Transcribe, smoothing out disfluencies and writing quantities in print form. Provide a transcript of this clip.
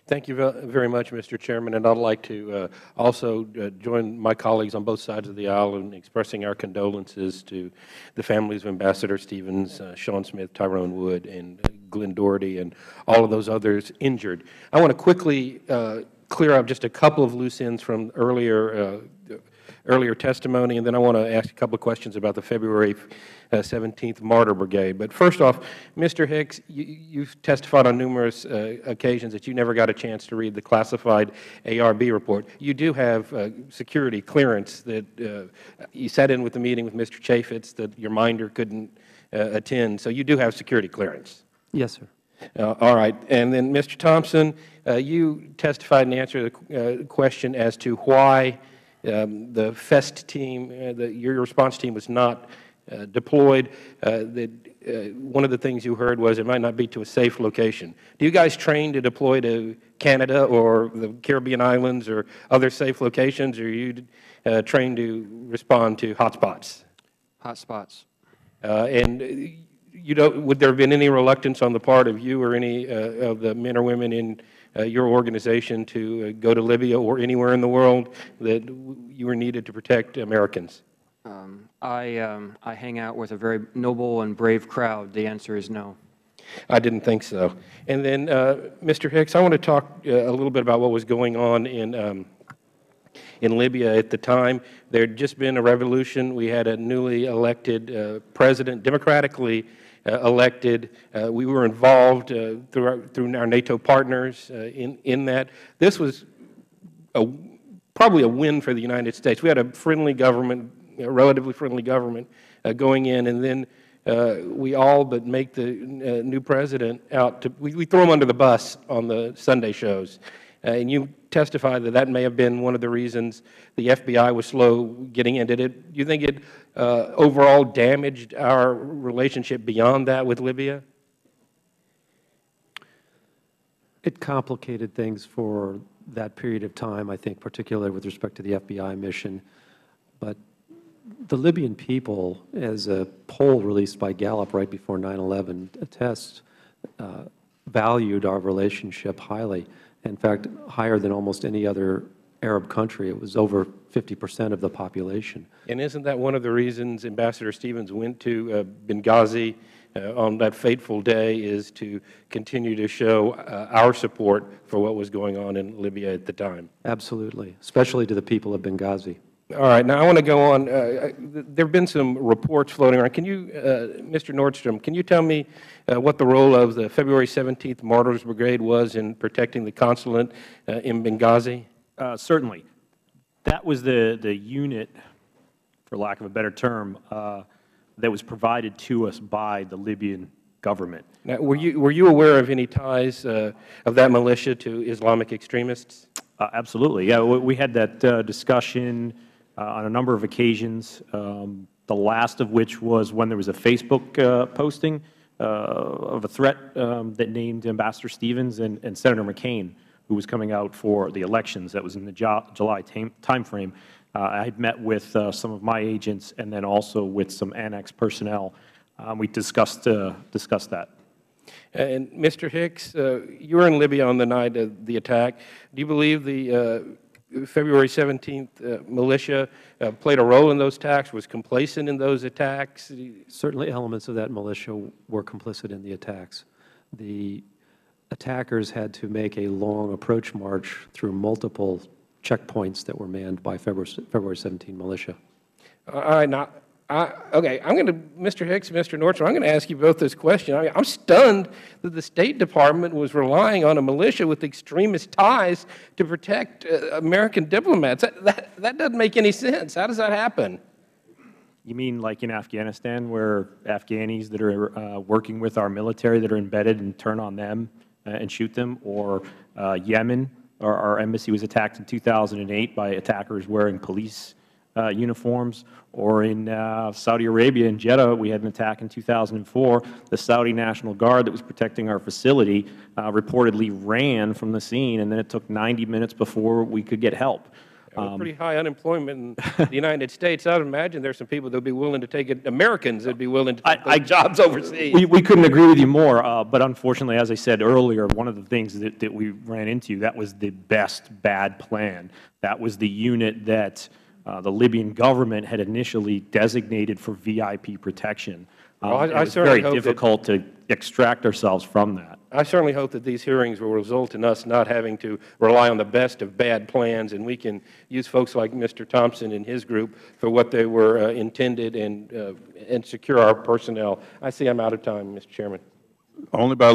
Thank you very much, Mr. Chairman, and I'd like to also join my colleagues on both sides of the aisle in expressing our condolences to the families of Ambassador Stevens, Sean Smith, Tyrone Wood, and Glenn Doherty, and all of those others injured. I want to quickly clear up just a couple of loose ends from earlier testimony, and then I want to ask a couple of questions about the February 17th Martyr Brigade. But first off, Mr. Hicks, you've testified on numerous occasions that you never got a chance to read the classified ARB report. You do have security clearance that you sat in with the meeting with Mr. Chaffetz that your minder couldn't attend, so you do have security clearance. Yes, sir. All right. And then, Mr. Thompson, you testified and answered the question as to why the FEST team, your response team, was not deployed. One of the things you heard was it might not be to a safe location. Do you guys train to deploy to Canada or the Caribbean islands or other safe locations, or are you trained to respond to hotspots? Hotspots. And would there have been any reluctance on the part of you or any of the men or women in your organization to go to Libya or anywhere in the world that you were needed to protect Americans? I hang out with a very noble and brave crowd. The answer is no. I didn't think so. And then, Mr. Hicks, I want to talk a little bit about what was going on in Libya at the time. There had just been a revolution. We had a newly elected president, democratically elected. We were involved through our NATO partners in that. This was probably a win for the United States. We had a friendly government, a relatively friendly government going in, and then we all but make the new president out. We throw him under the bus on the Sunday shows. And you testified that that may have been one of the reasons the FBI was slow getting in. Do you think it overall damaged our relationship beyond that with Libya? It complicated things for that period of time, I think, particularly with respect to the FBI mission. But the Libyan people, as a poll released by Gallup right before 9/11 attests, valued our relationship highly. In fact, higher than almost any other Arab country. It was over 50% of the population. And isn't that one of the reasons Ambassador Stevens went to Benghazi on that fateful day, is to continue to show our support for what was going on in Libya at the time? Absolutely, especially to the people of Benghazi. All right. Now, I want to go on. There have been some reports floating around. Can you, Mr. Nordstrom, can you tell me what the role of the February 17th Martyrs Brigade was in protecting the consulate in Benghazi? Certainly. That was the unit, for lack of a better term, that was provided to us by the Libyan government. Now, were you aware of any ties of that militia to Islamic extremists? Absolutely. Yeah, we had that discussion on a number of occasions, the last of which was when there was a Facebook posting of a threat that named Ambassador Stevens and Senator McCain, who was coming out for the elections. That was in the July timeframe. I had met with some of my agents and then also with some annex personnel. We discussed that. And Mr. Hicks, you were in Libya on the night of the attack. Do you believe the February 17th militia played a role in those attacks, was complacent in those attacks? Certainly elements of that militia were complicit in the attacks. The attackers had to make a long approach march through multiple checkpoints that were manned by February 17 militia. All right. Now, okay, I'm going to, Mr. Hicks, Mr. Nordstrom, I'm going to ask you both this question. I mean, I'm stunned that the State Department was relying on a militia with extremist ties to protect American diplomats. That doesn't make any sense. How does that happen? You mean like in Afghanistan, where Afghanis that are working with our military that are embedded and turn on them and shoot them, or Yemen, our embassy was attacked in 2008 by attackers wearing police uniforms, or in Saudi Arabia, in Jeddah, we had an attack in 2004. The Saudi National Guard that was protecting our facility reportedly ran from the scene, and then it took 90 minutes before we could get help. With pretty high unemployment in the United States, I would imagine there's some people that would be willing to take it, Americans that would be willing to take those jobs overseas. We couldn't agree with you more, but unfortunately, as I said earlier, one of the things that we ran into, that was the best bad plan. That was the unit that the Libyan government had initially designated for VIP protection. Well, it was very difficult to extract ourselves from that. I certainly hope that these hearings will result in us not having to rely on the best of bad plans, and we can use folks like Mr. Thompson and his group for what they were intended and secure our personnel. I see I'm out of time, Mr. Chairman. Only by